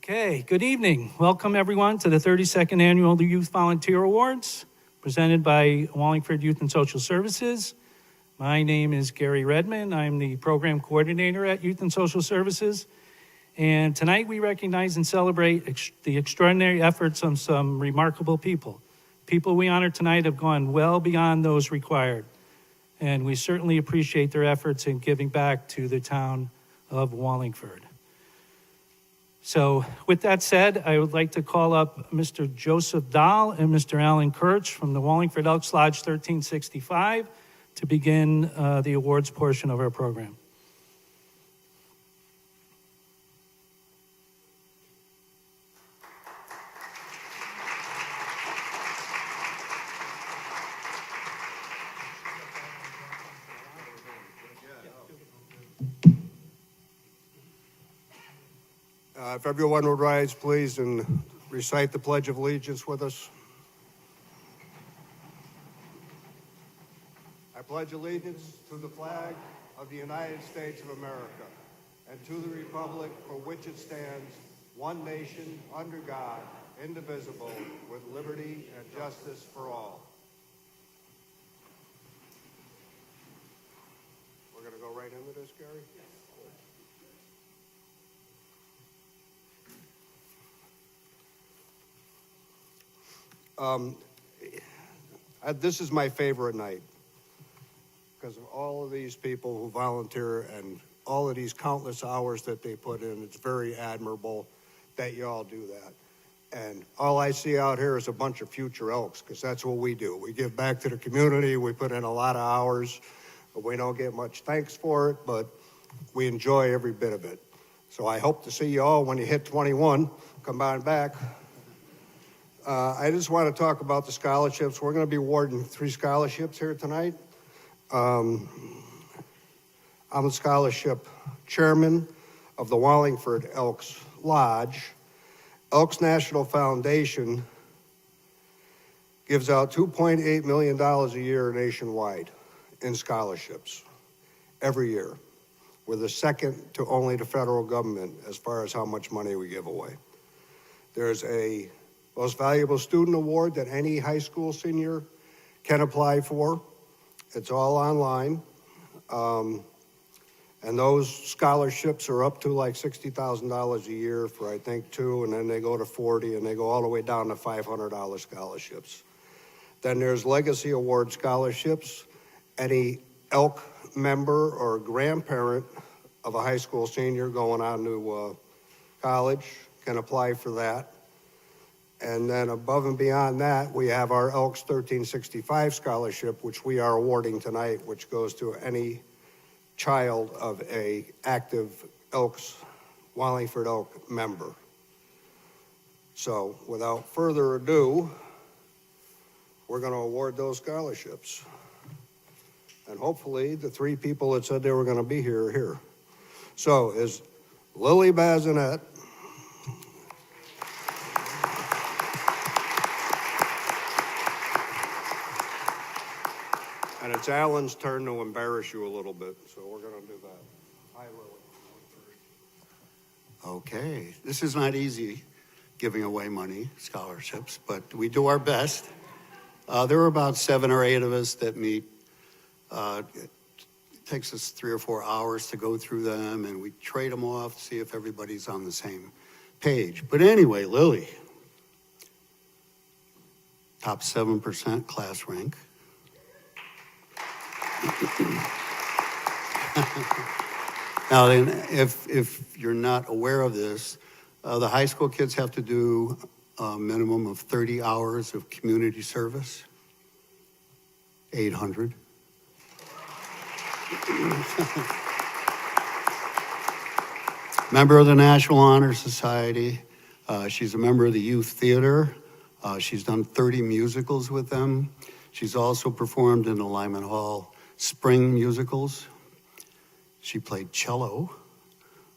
Okay, good evening. Welcome everyone to the 32nd Annual Youth Volunteer Awards presented by Wallingford Youth and Social Services. My name is Gary Redmond. I'm the program coordinator at Youth and Social Services. And tonight we recognize and celebrate the extraordinary efforts of some remarkable people. People we honor tonight have gone well beyond those required. And we certainly appreciate their efforts in giving back to the town of Wallingford. So with that said, I would like to call up Mr. Joseph Dahl and Mr. Alan Kirch from the Wallingford Elks Lodge 1365 to begin the awards portion of our program. If everyone would rise, please, and recite the Pledge of Allegiance with us. I pledge allegiance to the flag of the United States of America and to the republic for which it stands, one nation, under God, indivisible, with liberty and justice for all. We're going to go right into this, Gary? This is my favorite night because of all of these people who volunteer and all of these countless hours that they put in. It's very admirable that you all do that. And all I see out here is a bunch of future Elks, because that's what we do. We give back to the community. We put in a lot of hours, but we don't get much thanks for it, but we enjoy every bit of it. So I hope to see you all when you hit 21. Come on back. I just want to talk about the scholarships. We're going to be awarding 3 scholarships here tonight. I'm a scholarship chairman of the Wallingford Elks Lodge. Elks National Foundation gives out $2.8 million a year nationwide in scholarships every year. We're the second to only the federal government as far as how much money we give away. There's a Most Valuable Student Award that any high school senior can apply for. It's all online. And those scholarships are up to like $60,000 a year for, I think, 2, and then they go to 40, and they go all the way down to $500 scholarships. Then there's Legacy Award scholarships. Any Elk member or grandparent of a high school senior going on to college can apply for that. And then above and beyond that, we have our Elks 1365 scholarship, which we are awarding tonight, which goes to any child of a active Elks, Wallingford Elk member. So without further ado, we're going to award those scholarships. And hopefully the 3 people that said they were going to be here are here. So is Lily Bazinet, and it's Alan's turn to embarrass you a little bit, so we're going to do that. Hi, Lily. Okay, this is not easy, giving away money, scholarships, but we do our best. There are about 7 or 8 of us that meet. It takes us 3 or 4 hours to go through them, and we trade them off, see if everybody's on the same page. But anyway, Lily, top 7% class rank. Now, then, if you're not aware of this, the high school kids have to do a minimum of 30 hours of community service, 800. Member of the National Honor Society. She's a member of the Youth Theater. She's done 30 musicals with them. She's also performed in the Lyman Hall Spring musicals. She played cello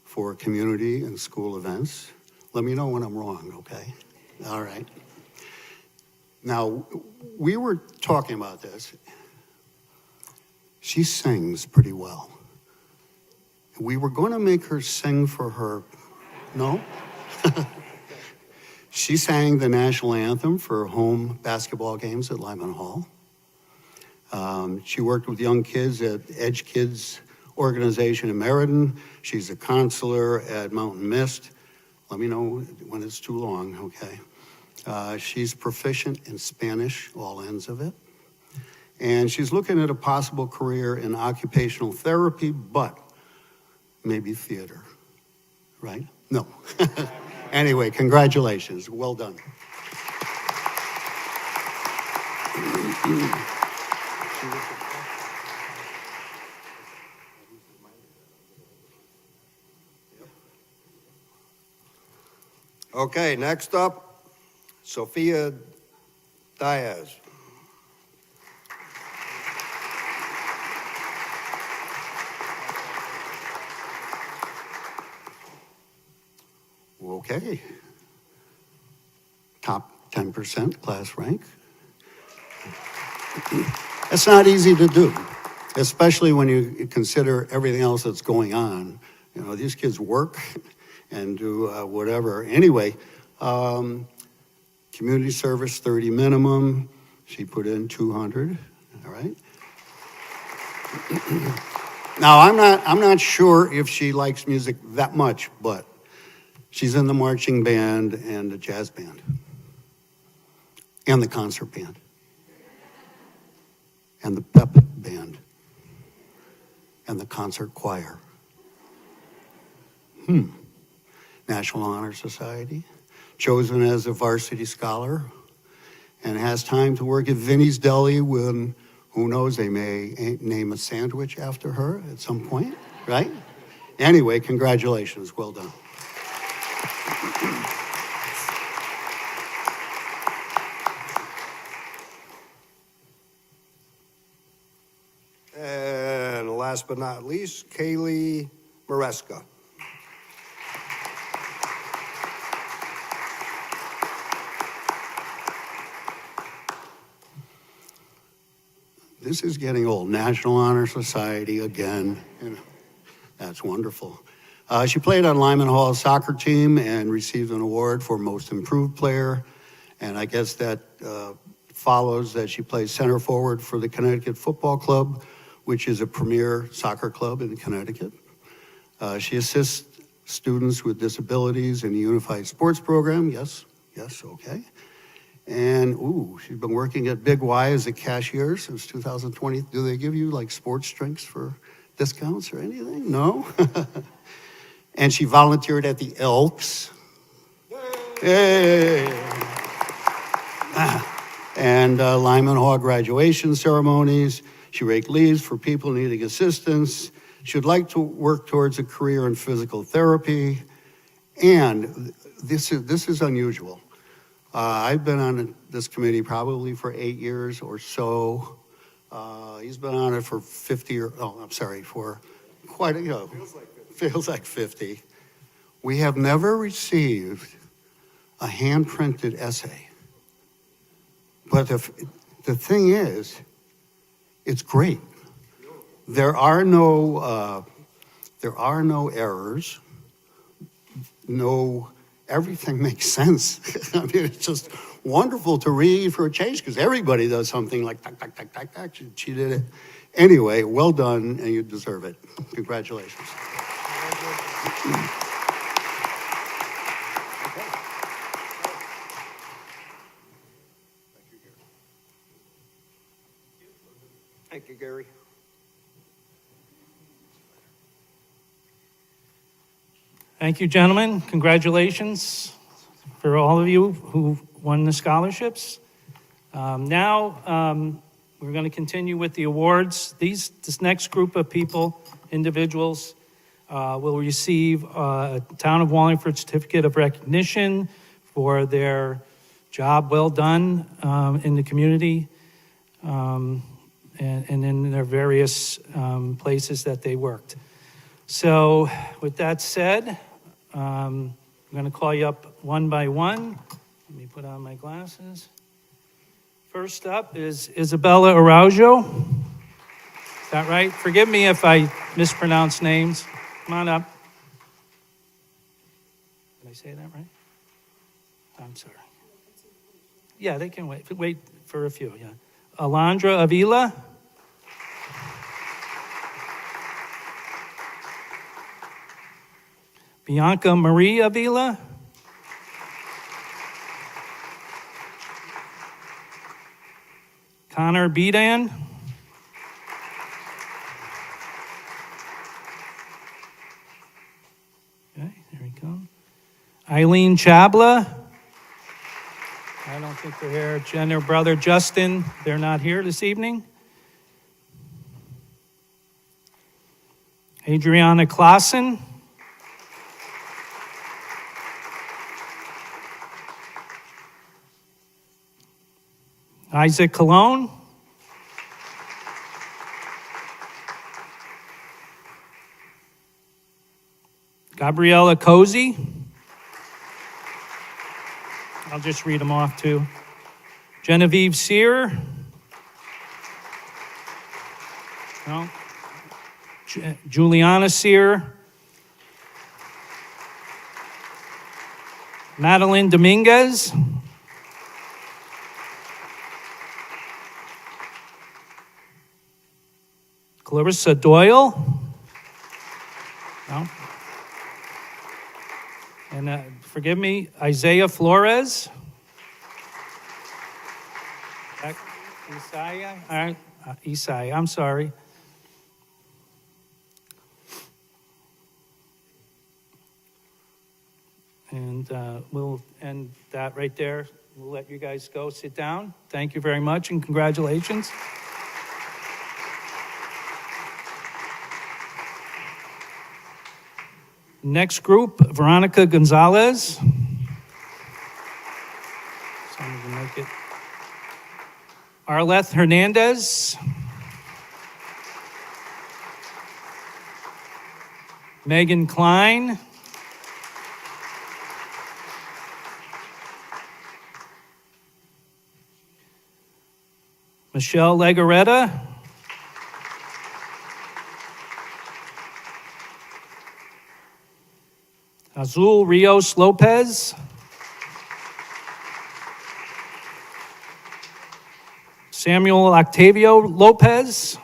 for community and school events. Let me know when I'm wrong, okay? All right. Now, we were talking about this. She sings pretty well. We were going to make her sing for her. No? She sang the national anthem for home basketball games at Lyman Hall. She worked with young kids at Edge Kids organization in Meriden. She's a counselor at Mountain Mist. Let me know when it's too long, okay? She's proficient in Spanish, all ends of it. And she's looking at a possible career in occupational therapy, but maybe theater, right? No. Anyway, congratulations. Well done. Okay, next up, Sophia Diaz. Okay. Top 10% class rank. That's not easy to do, especially when you consider everything else that's going on. You know, these kids work and do whatever. Anyway, community service 30 minimum. She put in 200, all right? Now, I'm not sure if she likes music that much, but she's in the marching band and the jazz band and the concert band and the pep band and the concert choir. National Honor Society, chosen as a varsity scholar, and has time to work at Vinnie's Deli when, who knows, they may name a sandwich after her at some point, right? Anyway, congratulations, well done. And last but not least, Kaylee Maresca. This is getting old. National Honor Society again. You know, that's wonderful. She played on Lyman Hall's soccer team and received an award for Most Improved Player. And I guess that follows that she plays center forward for the Connecticut Football Club, which is a premier soccer club in Connecticut. She assists students with disabilities in the Unified Sports Program. Yes, okay. And, she's been working at Big Y as a cashier since 2020. Do they give you, like, sports drinks for discounts or anything? No? And she volunteered at the Elks. Yay! And Lyman Hall graduation ceremonies. She raked leaves for people needing assistance. She would like to work towards a career in physical therapy. And this is unusual. I've been on this committee probably for 8 years or so. He's been on it for 50 for quite a, feels like 50. We have never received a hand-printed essay. But the thing is, it's great. There are no errors. Everything makes sense. I mean, it's just wonderful to read for a change because everybody does something like tack, tack, tack, tack, tack. She did it. Anyway, well done, and you deserve it. Congratulations. Thank you, Gary. Thank you, gentlemen. Congratulations for all of you who won the scholarships. Now, we're going to continue with the awards. This next group of people, individuals, will receive a Town of Wallingford Certificate of Recognition for their job well done in the community and in their various places that they worked. So with that said, I'm going to call you up one by one. Let me put on my glasses. First up is Isabella Araujo. Is that right? Forgive me if I mispronounce names. Come on up. Did I say that right? I'm sorry. Yeah, they can wait. Wait for a few, yeah. Alondra Avila. Bianca Marie Avila. Connor Bedan. Okay, there we go. Eileen Chabla. I don't think they're here. Jen, her brother Justin, they're not here this evening. Adriana Klassen. Isaac Cologne. Gabriella Cozy. I'll just read them off too. Genevieve Sear. No. Juliana Sear. Madeline Dominguez. Clarissa Doyle. No. And forgive me, Isaiah Flores. Isaiah? Isaiah, I'm sorry. And we'll end that right there. We'll let you guys go sit down. Thank you very much and congratulations. Next group, Veronica Gonzalez. Someone can make it. Arleth Hernandez. Megan Klein. Michelle Legaretta. Azul Rios Lopez. Samuel Octavio Lopez.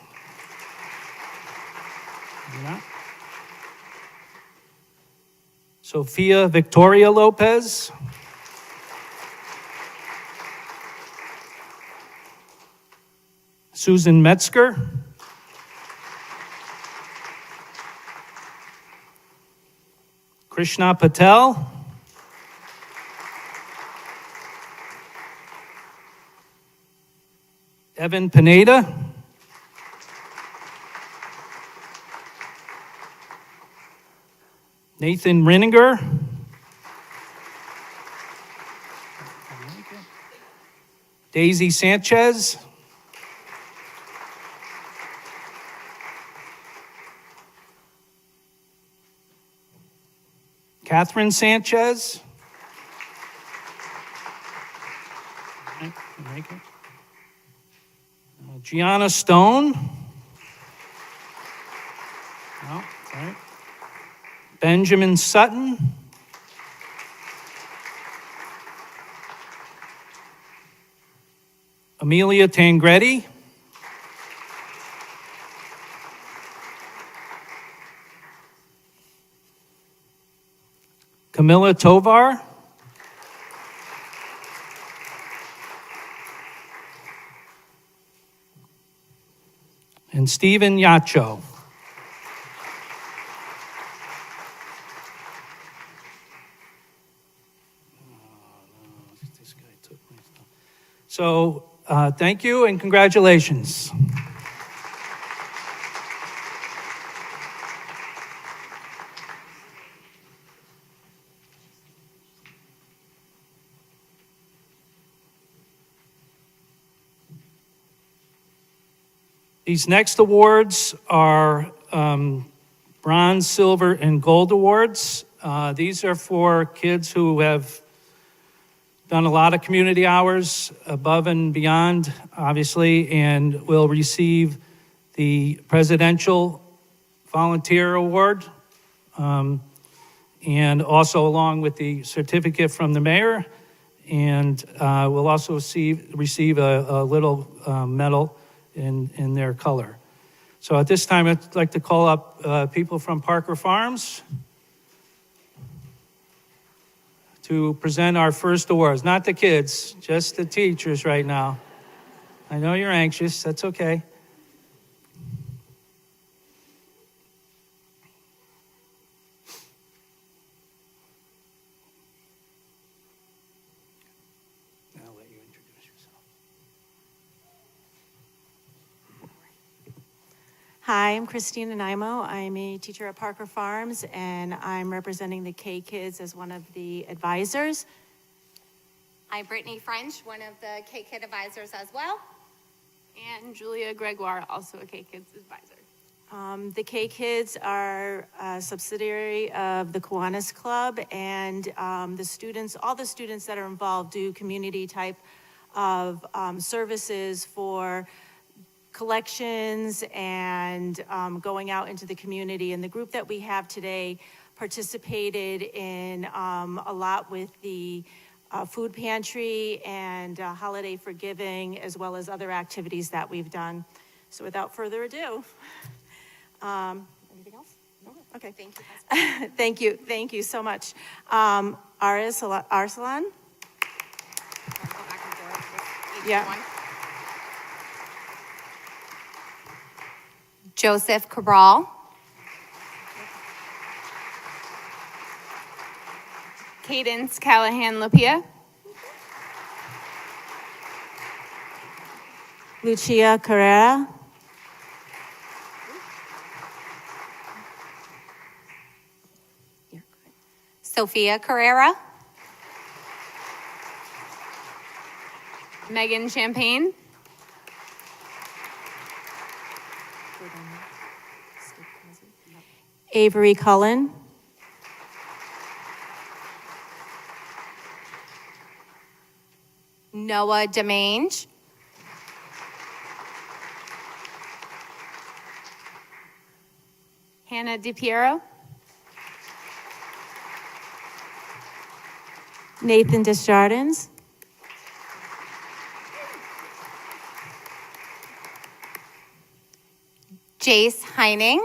Sophia Victoria Lopez. Susan Metzger. Krishna Patel. Evan Pineda. Nathan Rinninger. Daisy Sanchez. Catherine Sanchez. Gianna Stone. No, right. Benjamin Sutton. Amelia Tangretti. Camilla Tovar. And Stephen Yacho. This guy took my stuff. So thank you and congratulations. These next awards are bronze, silver, and gold awards. These are for kids who have done a lot of community hours above and beyond, obviously, and will receive the Presidential Volunteer Award. and also along with the certificate from the mayor. And will also receive a little medal in their color. So at this time, I'd like to call up people from Parker Farms to present our first awards. Not the kids, just the teachers right now. I know you're anxious, that's okay. I'll let you introduce yourself. Hi, I'm Christina Naimo. I'm a teacher at Parker Farms, and I'm representing the K Kids as one of the advisors. I'm Brittany French, one of the K-Kid advisors as well. And Julia Gregoire, also a K-Kids advisor. The K Kids are a subsidiary of the Kiwanis Club, and the students, all the students that are involved, do community type of services for collections and going out into the community. And the group that we have today participated in a lot with the food pantry and holiday for giving, as well as other activities that we've done. So without further ado, anything else? No? Okay. Thank you, guys. Thank you so much. Arsalan? Go back and forth with each Yeah. one. Joseph Cabral. Cadence Callahan Lapia. Lucia Carrera? Sophia Carrera. Megan Champagne. Avery Cullen? Noah Demange. Hannah DiPiero. Nathan Desjardins? Jace Heining.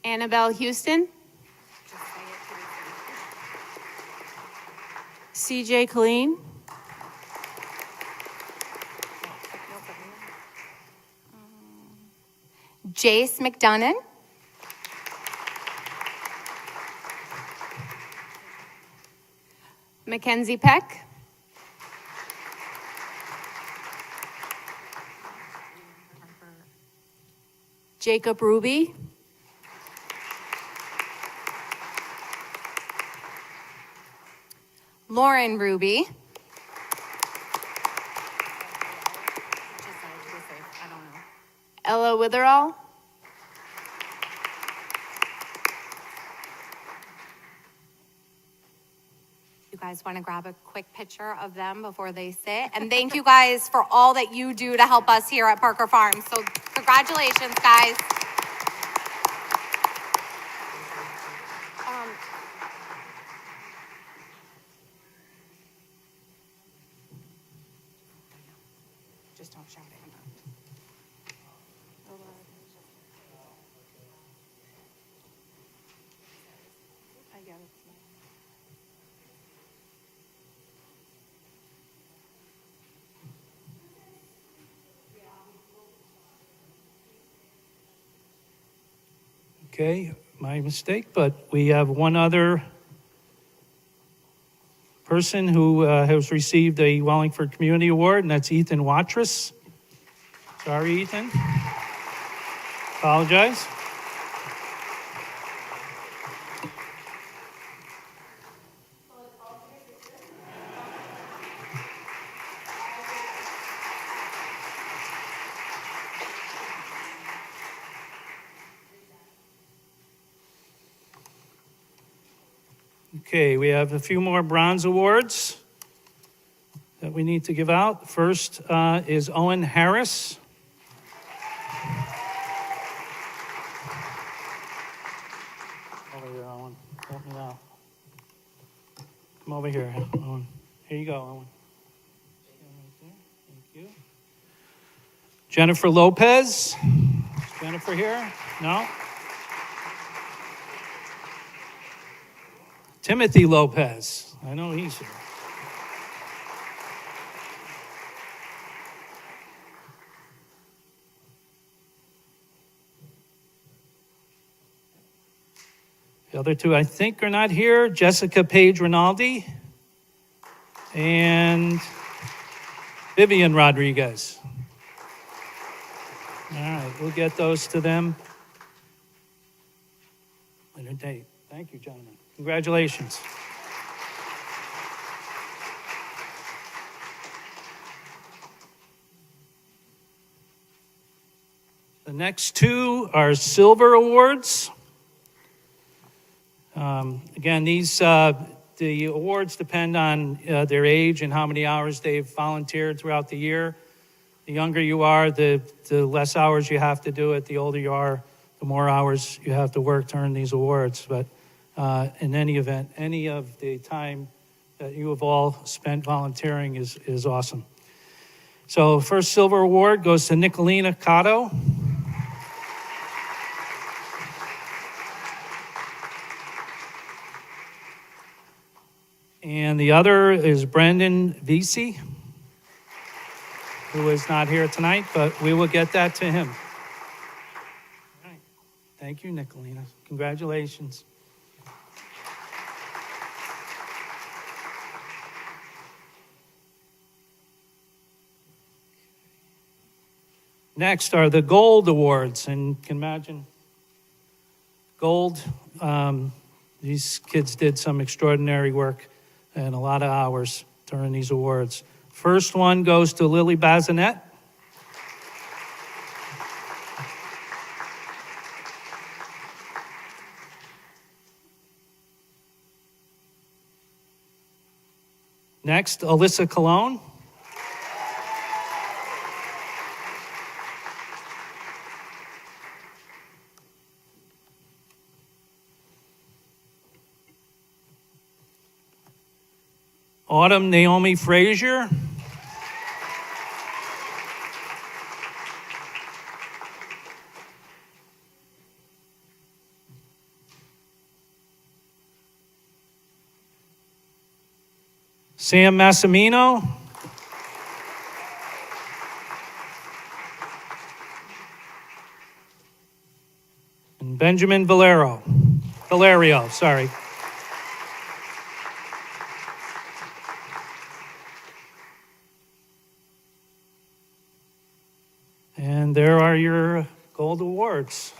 Annabelle Houston. CJ Colleen? Jace McDonough. Mackenzie Peck. Jacob Ruby? Lauren Ruby. Ella Witherall. You guys want to grab a quick picture of them before they sit? And thank you guys for all that you do to help us here at Parker Farms. So congratulations, guys. Just don't shout at him. Okay, my mistake, but we have one other person who has received a Wallingford Community Award, and that's Ethan Watrous. Sorry, Ethan. Apologize. Okay, we have a few more bronze awards that we need to give out. First is Owen Harris. Help me out. Come over here, Owen. Here you go, Owen. Thank you. Jennifer Lopez. Is Jennifer here? No? Timothy Lopez. I know he's here. The other two, I think, are not here. Jessica Page Rinaldi and Vivian Rodriguez. All right, we'll get those to them later date. Thank you, gentlemen. Congratulations. The next two are silver awards. Again, the awards depend on their age and how many hours they've volunteered throughout the year. The younger you are, the less hours you have to do it. The older you are, the more hours you have to work to earn these awards. But in any event, any of the time that you have all spent volunteering is awesome. So first silver award goes to Nicolina Cotto. And the other is Brendan Vesey, who is not here tonight, but we will get that to him. All right. Thank you, Nicolina. Congratulations. Next are the gold awards, and you can imagine gold. These kids did some extraordinary work and a lot of hours to earn these awards. First one goes to Lily Bazinet. Next, Alyssa Colon. Autumn Naomi Frazier. Sam Massimino. And Benjamin Valerio, sorry. And there are your gold awards.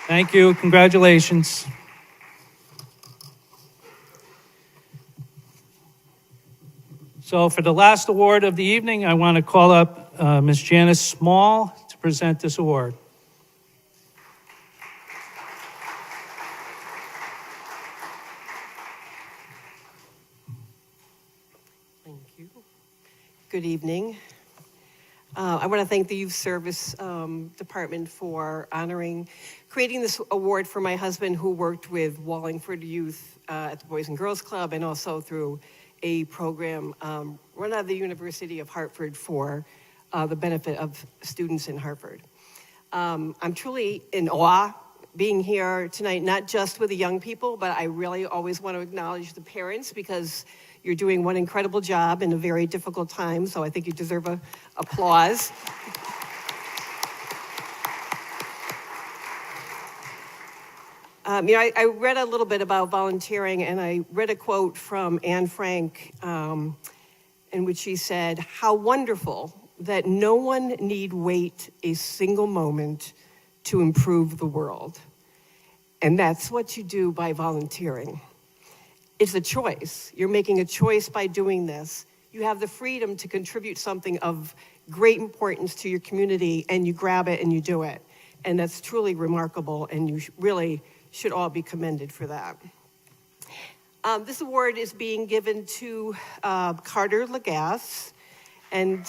Thank you. Congratulations. So for the last award of the evening, I want to call up Ms. Janice Small to present this award. Thank you. Good evening. I want to thank the Youth Service Department for creating this award for my husband, who worked with Wallingford Youth at the Boys and Girls Club, and also through a program run out of the University of Hartford for the benefit of students in Hartford. I'm truly in awe being here tonight, not just with the young people, but I really always want to acknowledge the parents, because you're doing one incredible job in a very difficult time, so I think you deserve applause. I read a little bit about volunteering, and I read a quote from Anne Frank in which she said, "How wonderful that no one need wait a single moment to improve the world." And that's what you do by volunteering. It's a choice. You're making a choice by doing this. You have the freedom to contribute something of great importance to your community, and you grab it and you do it. And that's truly remarkable, and you really should all be commended for that. This award is being given to Carter Lagasse, and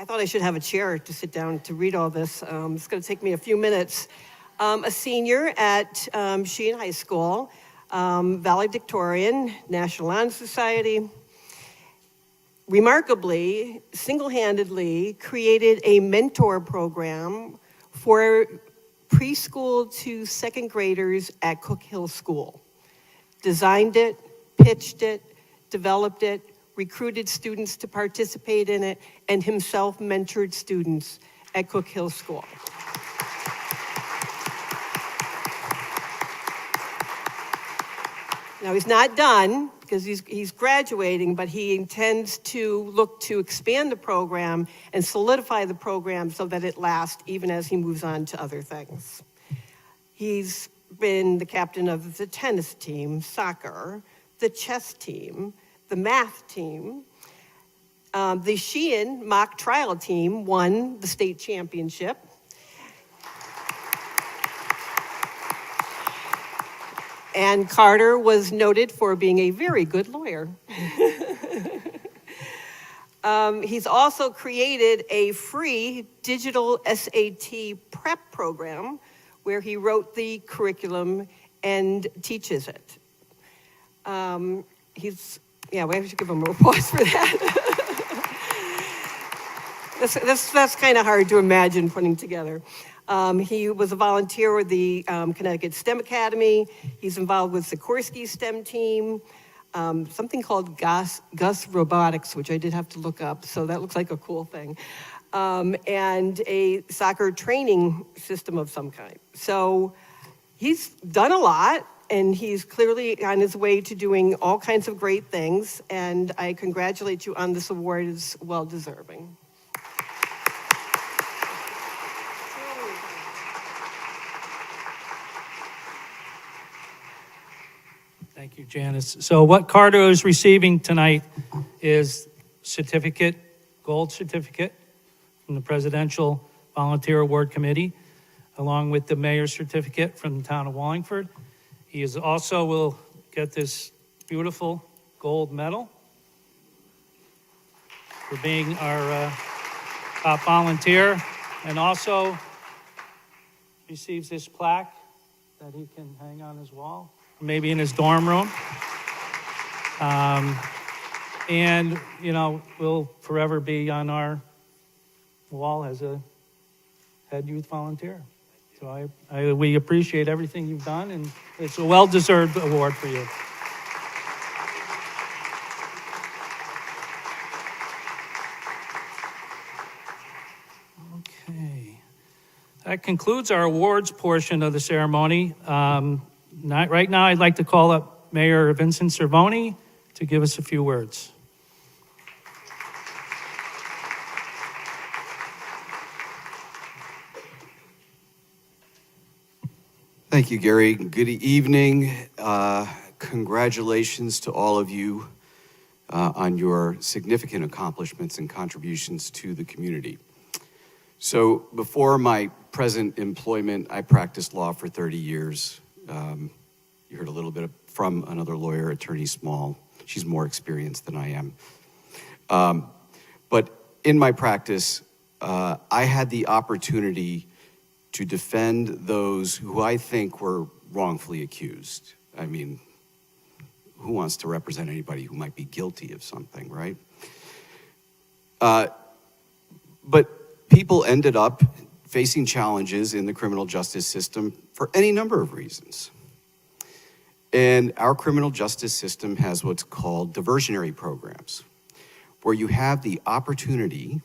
I thought I should have a chair to sit down to read all this. It's going to take me a few minutes. A senior at Sheehan High School, valedictorian, National Honor Society. Remarkably, single-handedly created a mentor program for preschool to second graders at Cook Hill School. Designed it, pitched it, developed it, recruited students to participate in it, and himself mentored students at Cook Hill School. Now, he's not done because he's graduating, but he intends to look to expand the program and solidify the program so that it lasts even as he moves on to other things. He's been the captain of the tennis team, soccer, the chess team, the math team. The Sheehan mock trial team won the state championship. And Carter was noted for being a very good lawyer. He's also created a free digital SAT prep program where he wrote the curriculum and teaches it. We have to give him a applause for that. That's kind of hard to imagine putting together. He was a volunteer with the Connecticut STEM Academy. He's involved with Sikorsky STEM team, something called Gus Robotics, which I did have to look up, so that looks like a cool thing, and a soccer training system of some kind. So he's done a lot, and he's clearly on his way to doing all kinds of great things, and I congratulate you on this award. It's well-deserving. Thank you, Janice. So what Carter is receiving tonight is gold certificate from the Presidential Volunteer Award Committee, along with the mayor's certificate from the town of Wallingford. He is also will get this beautiful gold medal for being our top volunteer, and also receives this plaque that he can hang on his wall, maybe in his dorm room. And, will forever be on our wall as a head youth volunteer. So we appreciate everything you've done, and it's a well-deserved award for you. Okay. That concludes our awards portion of the ceremony. Right now, I'd like to call up Mayor Vincent Cervoni to give us a few words. Thank you, Gary. Good evening. Congratulations to all of you on your significant accomplishments and contributions to the community. So before my present employment, I practiced law for 30 years. You heard a little bit from another lawyer, Attorney Small. She's more experienced than I am. But in my practice, I had the opportunity to defend those who I think were wrongfully accused. I mean, who wants to represent anybody who might be guilty of something, right? But people ended up facing challenges in the criminal justice system for any number of reasons. And our criminal justice system has what's called diversionary programs, where you have the opportunity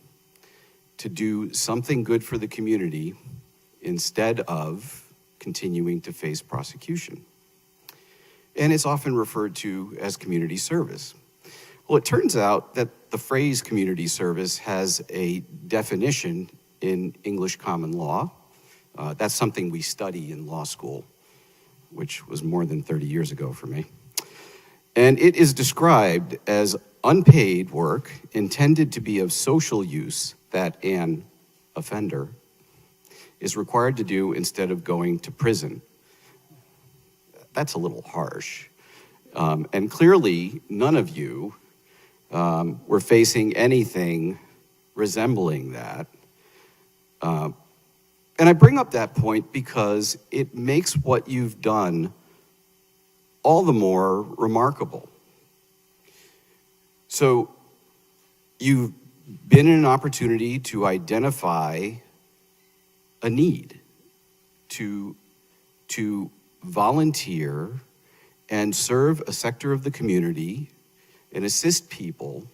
to do something good for the community instead of continuing to face prosecution. And it's often referred to as community service. Well, it turns out that the phrase community service has a definition in English common law. That's something we study in law school, which was more than 30 years ago for me. And it is described as unpaid work intended to be of social use that an offender is required to do instead of going to prison. That's a little harsh. And clearly, none of you were facing anything resembling that. And I bring up that point because it makes what you've done all the more remarkable. So you've been in an opportunity to identify a need, to volunteer and serve a sector of the community and assist people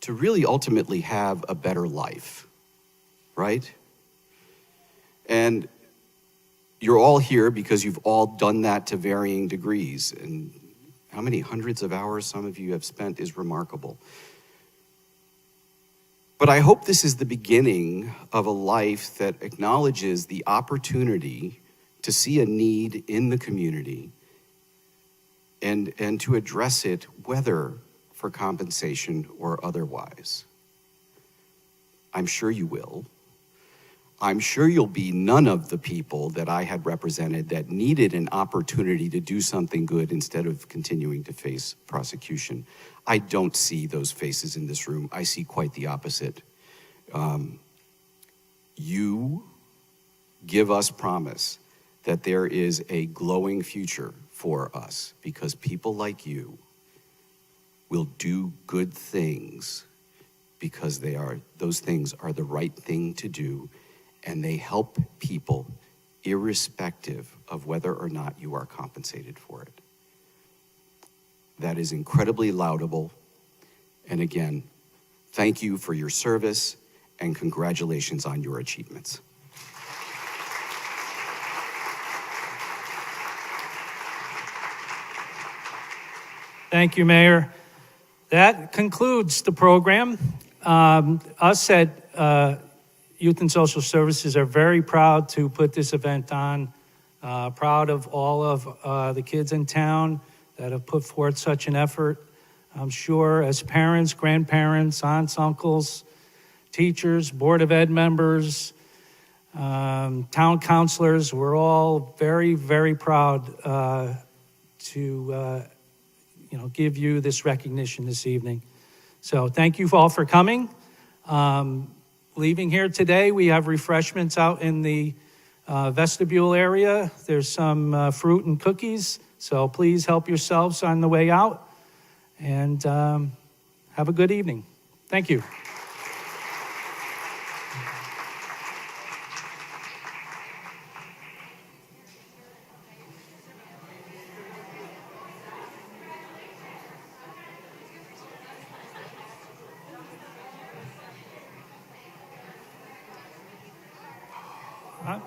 to really ultimately have a better life, right? And you're all here because you've all done that to varying degrees. And how many hundreds of hours some of you have spent is remarkable. But I hope this is the beginning of a life that acknowledges the opportunity to see a need in the community and to address it, whether for compensation or otherwise. I'm sure you will. I'm sure you'll be none of the people that I had represented that needed an opportunity to do something good instead of continuing to face prosecution. I don't see those faces in this room. I see quite the opposite. You give us promise that there is a glowing future for us because people like you will do good things because those things are the right thing to do, and they help people irrespective of whether or not you are compensated for it. That is incredibly laudable. And again, thank you for your service and congratulations on your achievements. Thank you, Mayor. That concludes the program. Us at Youth and Social Services are very proud to put this event on. Proud of all of the kids in town that have put forth such an effort. I'm sure as parents, grandparents, aunts, uncles, teachers, Board of Ed members, town councilors, we're all very, very proud to give you this recognition this evening. So thank you all for coming. Leaving here today, we have refreshments out in the vestibule area. There's some fruit and cookies, so please help yourselves on the way out. And have a good evening. Thank you. Huh?